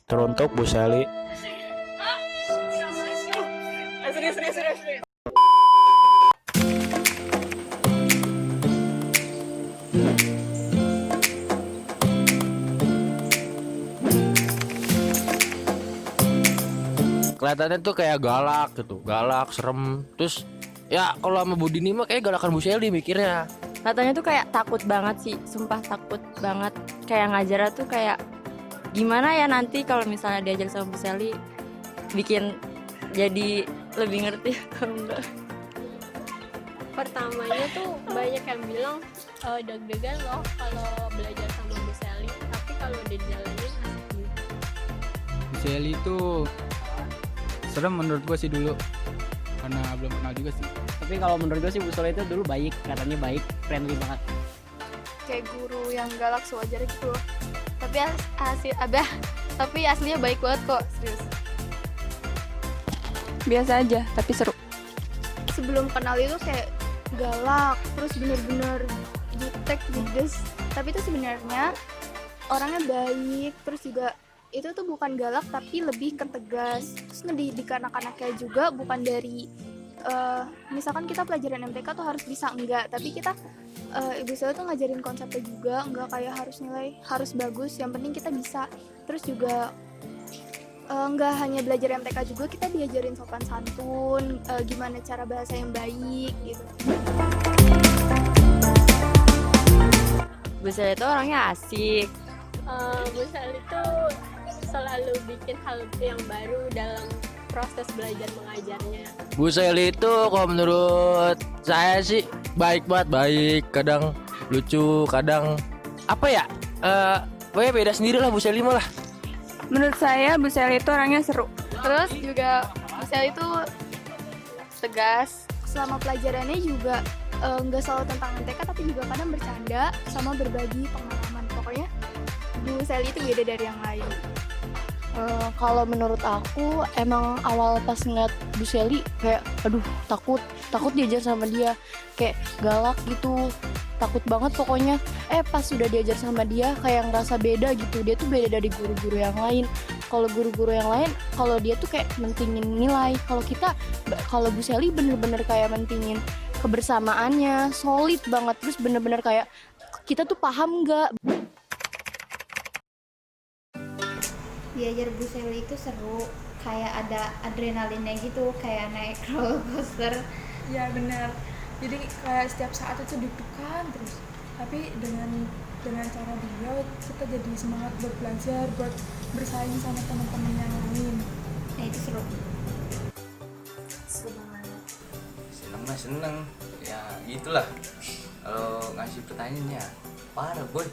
Teruntuk Bu Sally. Serius. Kelihatannya tuh kayak galak gitu, galak, serem. Terus ya kalau sama Bu Dini mah kayak galakan Bu Sally mikirnya. Katanya tuh kayak takut banget sih, sumpah takut banget. Kayak ngajarnya tuh kayak gimana ya nanti kalau misalnya diajar sama Bu Sally bikin jadi lebih ngerti atau enggak. Pertamanya tuh banyak yang bilang deg-degan loh kalau belajar sama Bu Sally, tapi kalau dijalanin asik. Bu Sally itu serem menurut gue sih dulu, karena belum kenal juga sih. Tapi kalau menurut gue sih Bu Sally itu dulu baik, katanya baik, friendly banget. Kayak guru yang galak sewajarnya gitu loh. Tapi aslinya baik banget kok, serius. Biasa aja, tapi seru. Sebelum kenal itu kayak galak, terus bener-bener jutek, judes. Tapi itu sebenarnya orangnya baik, terus juga itu tuh bukan galak tapi lebih ke tegas. Terus ngedidik anak-anaknya juga bukan dari misalkan kita pelajaran MTK tuh harus bisa, enggak, tapi kita ibu saya tuh ngajarin konsepnya juga, enggak kayak harus nilai harus bagus, yang penting kita bisa. Terus juga enggak hanya belajar MTK juga, kita diajarin sopan santun, gimana cara bahasa yang baik gitu. Bu Sally itu orangnya asik. Bu Sally tuh selalu bikin hal yang baru dalam proses belajar mengajarnya. Bu Sally itu kalau menurut saya sih baik banget, baik, kadang lucu, kadang apa ya? Pokoknya beda sendiri lah Bu Sally malah. Menurut saya Bu Sally itu orangnya seru. Terus juga Sally itu tegas. Selama pelajarannya juga nggak selalu tentang MTK, tapi juga kadang bercanda sama berbagi pengalaman. Pokoknya Bu Sally itu beda dari yang lain. Kalau menurut aku emang awal pas ngeliat Bu Sally kayak aduh takut diajar sama dia, kayak galak gitu, takut banget pokoknya. Pas sudah diajar sama dia kayak ngerasa beda gitu, dia tuh beda dari guru-guru yang lain. Kalau guru-guru yang lain, kalau dia tuh kayak mentingin nilai, kalau Bu Sally bener-bener kayak mentingin kebersamaannya, solid banget, terus bener-bener kayak kita tuh paham nggak. Diajar Bu Sally itu seru, kayak ada adrenalinnya gitu, kayak naik roller coaster. Ya benar, jadi kayak setiap saat itu deg-degan terus, tapi dengan cara dia kita jadi semangat buat belajar, buat bersaing sama teman-teman yang lain. Nah itu seru. Seru banget. Seneng ya gitulah. Kalau ngasih pertanyaannya parah boy,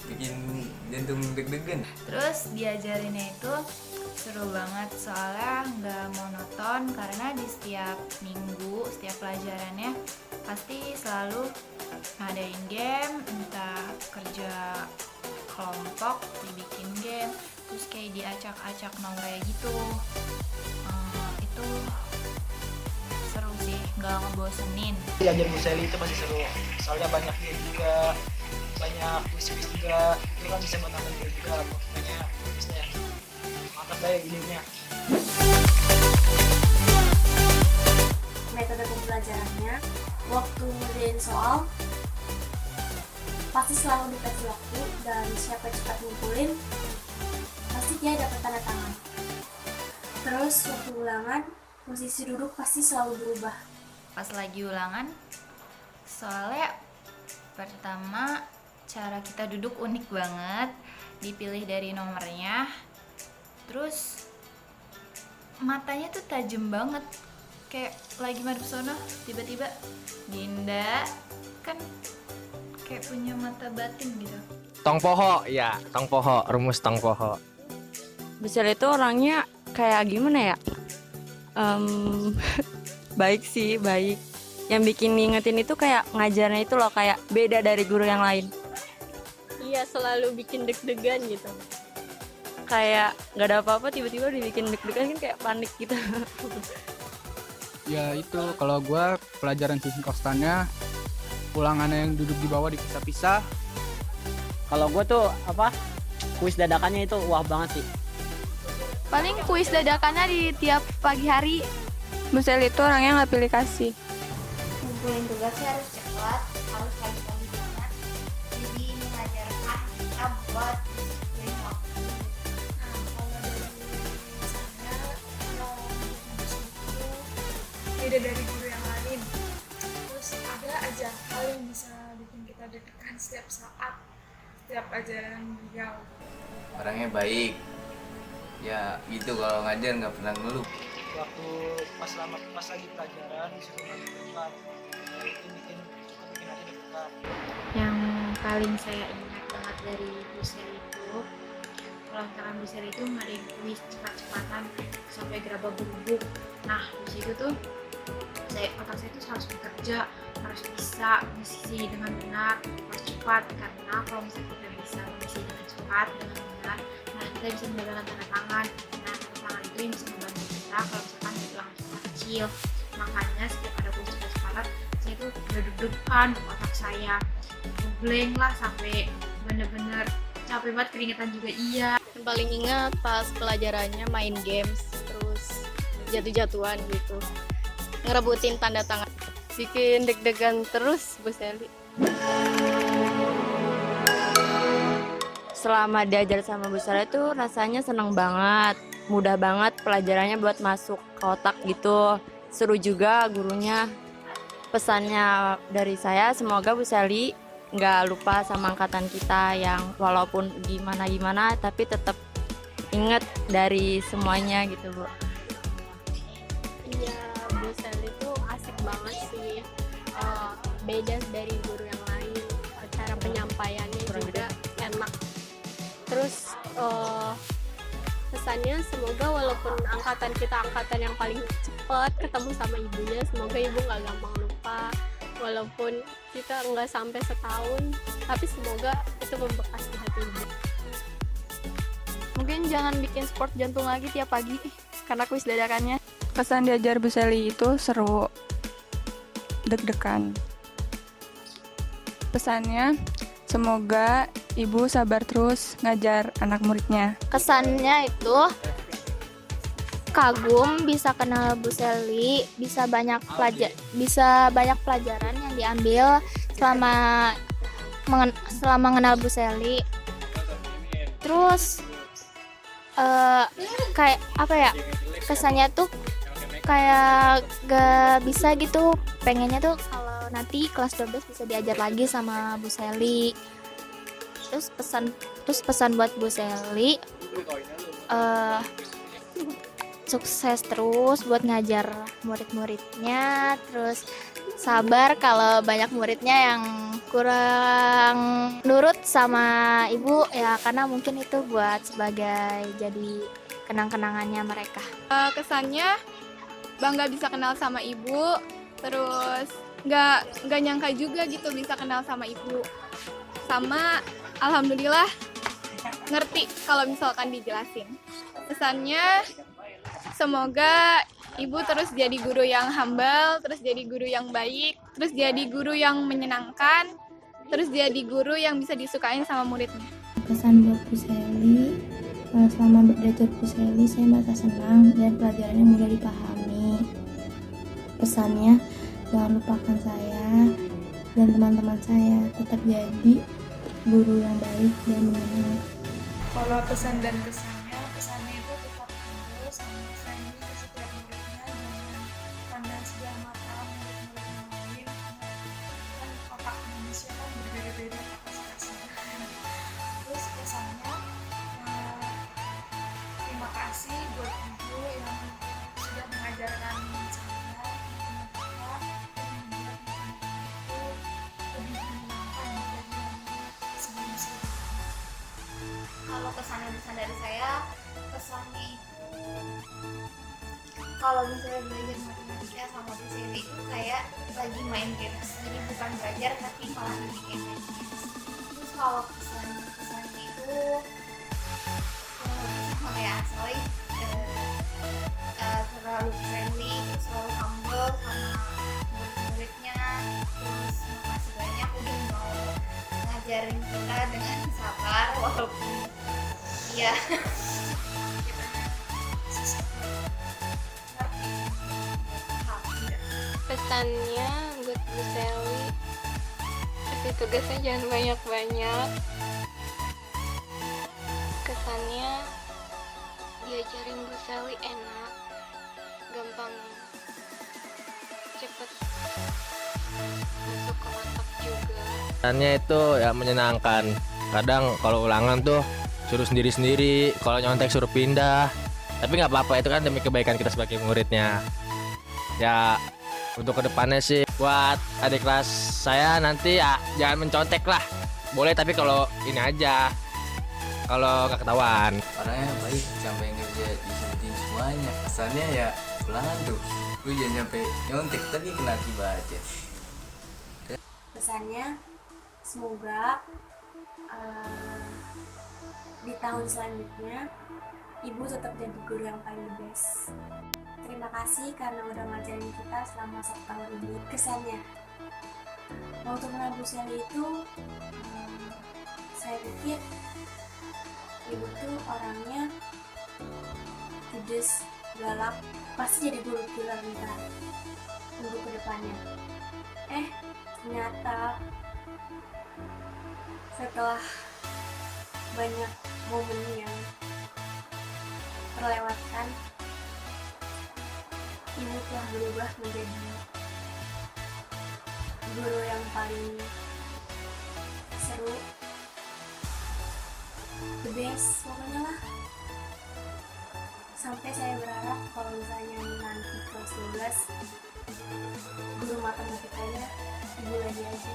bikin jantung deg-degan. Terus diajarinnya itu seru banget, soalnya nggak monoton karena di setiap minggu, setiap pelajarannya pasti selalu ngadain game, entah kerja kelompok, dibikin game, terus kayak diacak-acak nomornya gitu. Itu seru sih, nggak ngebosenin. Diajar Bu Sally itu masih seru, soalnya banyak game juga, banyak quiz-quiz juga, itu kan bisa buat nambah juga, pokoknya bagusnya mantap deh idenya. Metode pembelajarannya, waktu ngerjain soal pasti selalu dikasih waktu, dan siapa cepat ngumpulin pasti dia dapat tanda tangan. Terus waktu ulangan, posisi duduk pasti selalu berubah. Pas lagi ulangan, soalnya pertama cara kita duduk unik banget, dipilih dari nomornya, terus matanya tuh tajam banget, kayak lagi madep sono, tiba-tiba Dinda kan kayak punya mata batin gitu. Tong poho, ya, tong poho, rumus tong poho. Bu Sally itu orangnya kayak gimana ya? Baik sih, baik. Yang bikin ngingetin itu kayak ngajarnya itu loh, kayak beda dari guru yang lain. Iya, selalu bikin deg-degan gitu. Kayak nggak ada apa-apa tiba-tiba dibikin deg-degan, kan kayak panik gitu. Ya itu, kalau gue pelajaran susun konstannya, ulangannya yang duduk di bawah dipisah-pisah. Kalau gue tuh kuis dadakannya itu wah banget sih. Paling kuis dadakannya di tiap pagi hari. Bu Sally itu orangnya nggak pilih kasih. Ngumpulin tugas sih harus cepat, harus pagi-pagi banget. Jadi mengajarkan kita buat disiplin waktu. Nah, kalau dari saya, kalau itu beda dari guru yang lain. Terus ada aja hal yang bisa bikin kita deg-degan setiap saat, setiap ajaran beliau. Orangnya baik. Ya gitu, kalau ngajar nggak pernah ngeluh. Waktu pas lagi pelajaran disuruh lagi depan, itu bikin hati deg-degan. Yang paling saya ingat banget dari Bu Sally itu, kalau misalkan Bu Sally itu ngadain kuis cepat-cepatan sampai gerabah berubuk. Nah, di situ tuh otak saya tuh harus bekerja, harus bisa mengisi dengan benar, harus cepat, karena kalau misalnya kita bisa mengisi dengan cepat, dengan benar, nah kita bisa mendapatkan tanda tangan. Nah, tanda tangan itu yang bisa membantu kita kalau misalkan hilang kita kecil. Makanya setiap ada kuis cepat-cepatan, saya tuh udah deg-degan otak saya, ngeblank lah sampai bener-bener capek banget, keringetan juga iya. Yang paling ingat pas pelajarannya main games, terus jatuh-jatuhan gitu, ngerebutin tanda tangan, bikin deg-degan terus Bu Sally. Selama diajar sama Bu Sally itu rasanya seneng banget, mudah banget pelajarannya buat masuk ke otak gitu. Seru juga gurunya. Pesannya dari saya, semoga Bu Sally nggak lupa sama angkatan kita yang walaupun gimana-gimana tapi tetap inget dari semuanya gitu, Bu. Iya, Bu Sally itu asik banget sih. Beda dari guru yang lain. Cara penyampaiannya juga enak. Terus pesannya semoga walaupun angkatan kita angkatan yang paling cepat ketemu sama ibunya, semoga ibu nggak gampang lupa. Walaupun kita nggak sampai setahun, tapi semoga itu membekas di hati ibu. Mungkin jangan bikin sport jantung lagi tiap pagi karena kuis dadakannya. Kesan diajar Bu Sally itu seru, deg-degan. Pesannya, semoga Ibu sabar terus ngajar anak muridnya. Kesannya itu kagum bisa kenal Bu Sally, bisa banyak pelajaran yang diambil selama mengenal Bu Sally. Terus kayak apa ya, kesannya tuh kayak gak bisa gitu, pengennya tuh kalau nanti kelas 12 bisa diajar lagi sama Bu Sally. Terus pesan buat Bu Sally, sukses terus buat ngajar murid-muridnya, terus sabar kalau banyak muridnya yang kurang nurut sama ibu ya, karena mungkin itu buat sebagai jadi kenang-kenangannya mereka. Kesannya bangga bisa kenal sama ibu, terus nggak nyangka juga gitu bisa kenal sama ibu, sama alhamdulillah ngerti kalau misalkan dijelasin. Pesannya semoga ibu terus jadi guru yang humble, terus jadi guru yang baik, terus jadi guru yang menyenangkan, terus jadi guru yang bisa disukain sama muridnya. Pesan buat Bu Sally, selama belajar Bu Sally saya merasa senang dan pelajarannya mudah dipahami. Pesannya, jangan lupakan saya dan teman-teman saya, tetap jadi guru yang baik dan menyenangkan. Kalau pesan dan pesannya itu tetap humble sama friendly ke setiap muridnya, jangan pandang sebelah mata murid-murid yang lain, kan otak manusia kan berbeda-beda kapasitasnya. Terus pesannya, terima kasih buat ibu yang sudah mengajarkan saya matematika dan membuat matematika itu lebih menyenangkan dari yang sebelum-sebelumnya. Kalau kesan dari saya, kesannya itu kalau misalnya belajar matematika sama Bu Sally itu kayak lagi main games, jadi bukan belajar tapi malah bikin games. Terus kalau kesannya itu sama ya, soalnya terlalu friendly, selalu humble sama murid-muridnya, terus makasih banyak udah mau ngajarin kita dengan sabar walaupun ya susah ngerti paham enggak? Pesannya buat Bu Sally, kasih tugasnya jangan banyak-banyak. Kesannya diajarin Bu Sally enak, gampang, cepet masuk ke otak juga. Pesannya itu ya menyenangkan. Kadang kalau ulangan tuh suruh sendiri-sendiri, kalau nyontek suruh pindah. Tapi nggak apa-apa, itu kan demi kebaikan kita sebagai muridnya. Ya untuk kedepannya sih buat adik kelas saya nanti ya jangan mencontek lah. Boleh tapi kalau ini aja, kalau nggak ketahuan. Orangnya baik sampai nggak bisa disebutin semuanya. Kesannya ya ulangan tuh lu jangan sampai nyontek tapi kena akibat aja. Pesannya semoga di tahun selanjutnya ibu tetap jadi guru yang paling best. Terima kasih karena udah ngajarin kita selama 1 tahun ini. Kesannya waktu kenal Bu Sally itu saya pikir ibu tuh orangnya judes, galak, pasti jadi guru killer ntar untuk kedepannya. Ternyata setelah banyak momen yang terlewatkan, ibu telah berubah menjadi guru yang paling seru, the best pokoknya lah. Sampai saya berharap kalau misalnya nanti kelas 12 guru matematikanya ibu lagi aja.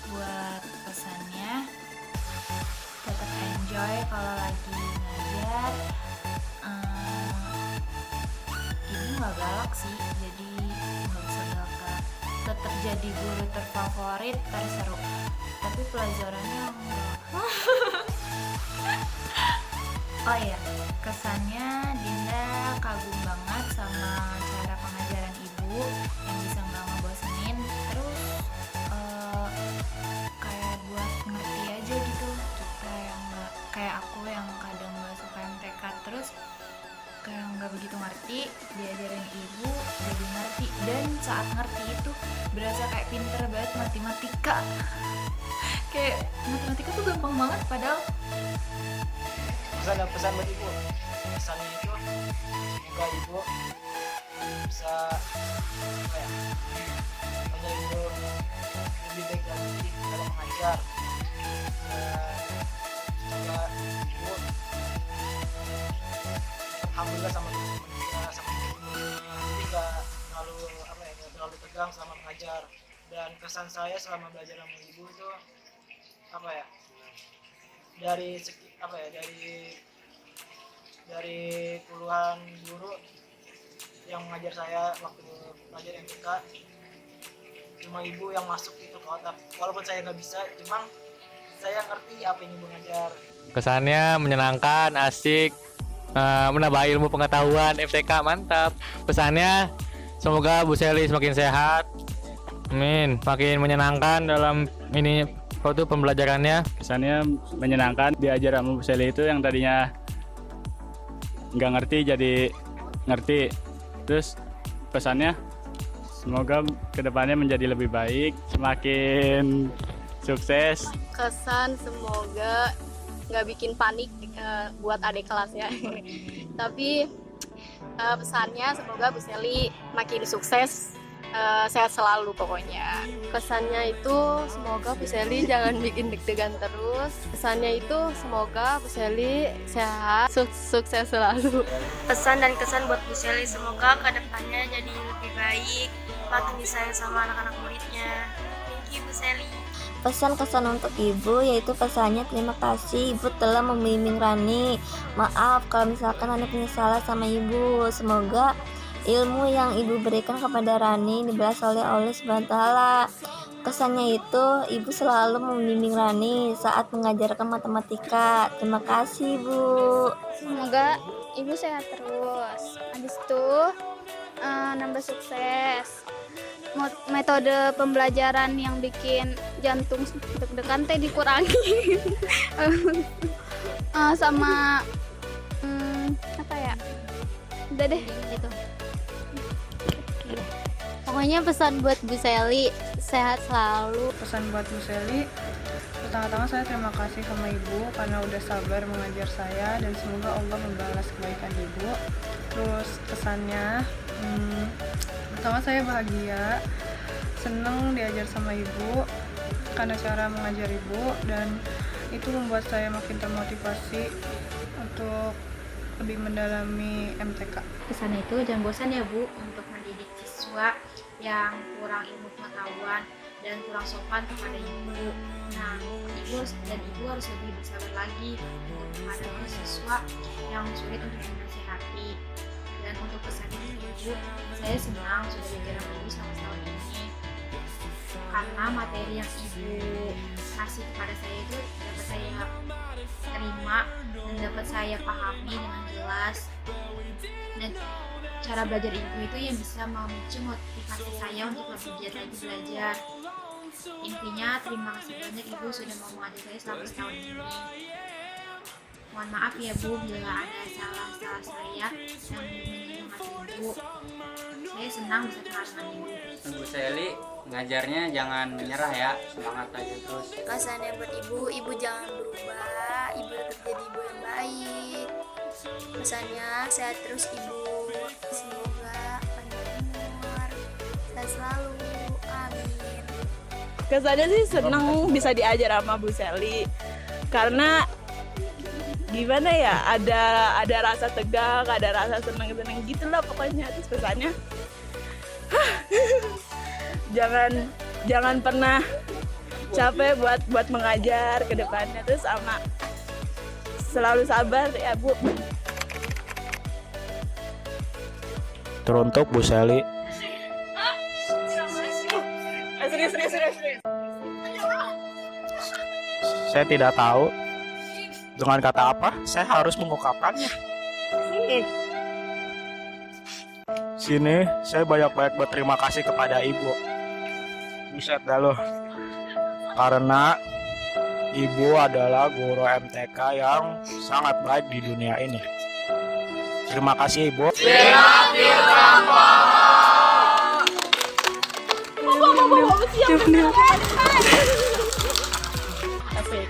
Buat pesannya, tetap enjoy kalau lagi ngajar. Ibu nggak galak sih, jadi nggak bisa galak. Tetap jadi guru terfavorit, terseru. Tapi pelajarannya enggak. Oh iya, kesannya Dinda kagum banget sama cara pengajaran ibu yang bisa nggak ngebosenin. Terus kayak buat ngerti aja gitu, kita yang nggak kayak aku yang kadang nggak suka MTK, terus kayak nggak begitu ngerti, diajarin ibu jadi ngerti. Dan saat ngerti itu berasa kayak pinter banget matematika. Kayak matematika tuh gampang banget padahal. Pesan buat ibu, pesannya itu semoga ibu bisa menjadi ibu lebih baik lagi dalam mengajar. Semoga ibu alhamdulillah sama teman-teman kita, sama teman-teman jadi nggak terlalu tegang selama mengajar. Dan kesan saya selama belajar sama ibu itu dari puluhan guru yang mengajar saya waktu belajar MTK, cuma ibu yang masuk itu ke otak. Walaupun saya nggak bisa, cuma saya ngerti apa yang ibu ngajar. Kesannya menyenangkan, asik, menambah ilmu pengetahuan, FTK mantap. Pesannya semoga Bu Sally semakin sehat, amin, makin menyenangkan dalam ini waktu pembelajarannya. Kesannya menyenangkan, diajar sama Bu Sally itu yang tadinya nggak ngerti jadi ngerti. Terus pesannya semoga kedepannya menjadi lebih baik, semakin sukses. Kesan semoga nggak bikin panik buat adik kelas ya. Tapi pesannya semoga Bu Sally makin sukses, sehat selalu pokoknya. Kesannya itu semoga Bu Sally jangan bikin deg-degan terus. Kesannya itu semoga Bu Sally sehat, sukses selalu. Pesan dan kesan buat Bu Sally, semoga kedepannya jadi lebih baik, makin disayang sama anak-anak muridnya. Thank you Bu Sally. Pesan-kesan untuk ibu yaitu pesannya terima kasih ibu telah membimbing Rani. Maaf kalau misalkan Rani punya salah sama ibu. Semoga ilmu yang ibu berikan kepada Rani dibalas oleh Allah SWT. Kesannya itu ibu selalu membimbing Rani saat mengajarkan matematika. Terima kasih Bu. Semoga ibu sehat terus. Habis itu nambah sukses. Metode pembelajaran yang bikin jantung deg-degan teh dikurangi. Sama udah deh gitu. Pokoknya pesan buat Bu Seli, sehat selalu. Pesan buat Bu Seli, pertama-tama saya terima kasih sama Ibu karena udah sabar mengajar saya dan semoga Allah membalas kebaikan Ibu. Terus pesannya, pertama saya bahagia, seneng diajar sama Ibu karena cara mengajar Ibu, dan itu membuat saya makin termotivasi untuk lebih mendalami MTK. Pesan itu jangan bosan ya Bu untuk mendidik siswa yang kurang ilmu pengetahuan dan kurang sopan kepada Ibu. Nah, Ibu harus lebih bersabar lagi untuk menghadapi siswa yang sulit untuk dinasihati. Dan untuk pesan Ibu, saya senang sudah belajar sama Ibu selama setahun ini karena materi yang Ibu kasih kepada saya itu dapat saya terima dan dapat saya pahami dengan jelas, dan cara belajar Ibu itu yang bisa memicu motivasi saya untuk lebih giat lagi belajar. Intinya terima kasih banyak Ibu sudah mau mengajar saya selama setahun ini. Mohon maaf ya Bu bila ada salah-salah saya yang menyinggung hati Ibu. Saya senang bisa kenal dengan Ibu. Bu Seli, ngajarnya jangan menyerah ya, semangat aja terus. Pesannya buat ibu jangan berubah, ibu tetap jadi ibu yang baik. Pesannya sehat terus Ibu, semoga panjang umur, sehat selalu, amin. Kesannya sih seneng bisa diajar sama Bu Seli karena gimana ya, ada rasa tegang, ada rasa seneng gitu lah pokoknya. Terus pesannya jangan pernah capek buat mengajar ke depannya, terus sama selalu sabar ya Bu. Teruntuk Bu Seli. Serius. Saya tidak tahu dengan kata apa saya harus mengungkapkannya. Sini saya banyak-banyak berterima kasih kepada Ibu. Buset dah loh. Karena Ibu adalah guru MTK yang sangat baik di dunia ini. Terima kasih Ibu. Asik.